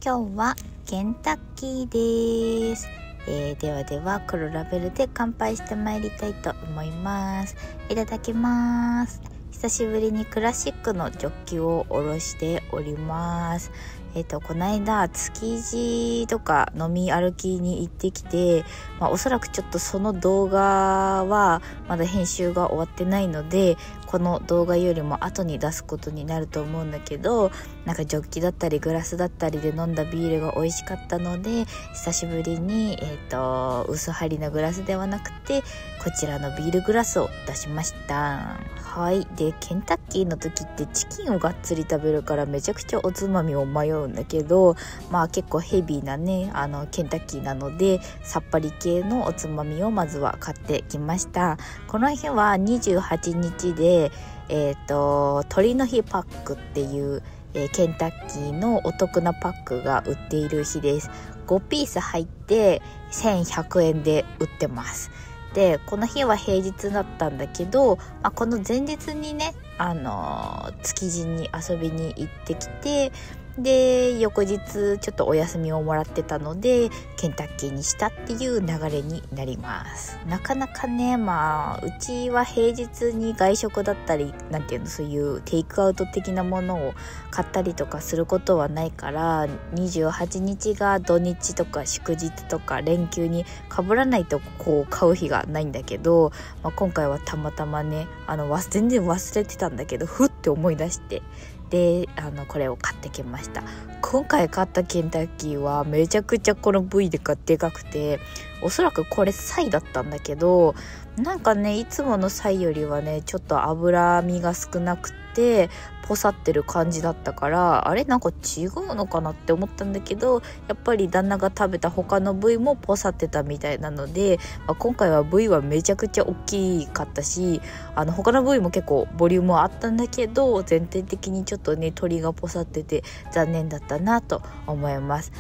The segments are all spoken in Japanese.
今日はケンタッキーです。では黒ラベルで乾杯してまいりたいと思います。いただきます。久しぶりにクラシックのジョッキをおろしております。この間築地とか飲み歩きに行ってきて、おそらくちょっとその動画はまだ編集が終わってないので、この動画よりも後に出すことになると思うんだけど、なんかジョッキだったりグラスだったりで飲んだビールが美味しかったので、久しぶりに薄張りのグラスではなくてこちらのビールグラスを出しました。はい。でケンタッキーの時ってチキンをがっつり食べるからめちゃくちゃおつまみを迷うんだけど、結構ヘビーなねケンタッキーなので、さっぱり系のおつまみをまずは買ってきました。この日は28日で鳥の日パックっていうケンタッキーのお得なパックが売っている日です。5ピース入って1100円で売ってます。でこの日は平日だったんだけど、この前日にね築地に遊びに行ってきて、で翌日ちょっとお休みをもらってたのでケンタッキーにしたっていう流れになります。なかなかねうちは平日に外食だったりそういうテイクアウト的なものを買ったりとかすることはないから、28日が土日とか祝日とか連休に被らないとこう買う日がないんだけど、今回はたまたまね全然忘れてたんだけどふって思い出して、でこれを買ってきました。今回買ったケンタッキーはめちゃくちゃこの部位でかくて、おそらくこれサイだったんだけど、なんかねいつものサイよりはねちょっと脂身が少なくてポサってる感じだったから、あれなんか違うのかなって思ったんだけど、やっぱり旦那が食べた他の部位もポサってたみたいなので、今回は部位はめちゃくちゃ大きかったし、他の部位も結構ボリュームはあったんだけど、全体的にちょっとね鳥がポサってて残念だったなと思います。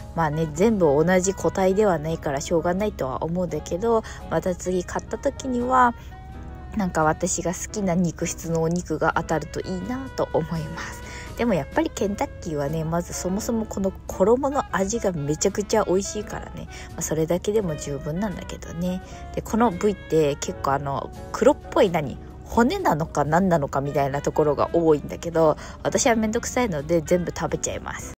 全部同じ個体ではないからしょうがないとは思うんだけど、また次買った時にはなんか私が好きな肉質のお肉が当たるといいなと思います。でもやっぱりケンタッキーはね、まずそもそもこの衣の味がめちゃくちゃ美味しいからね、それだけでも十分なんだけどね。でこの部位って結構黒っぽい骨なのか何なのかみたいなところが多いんだけど、私はめんどくさいので全部食べちゃいます。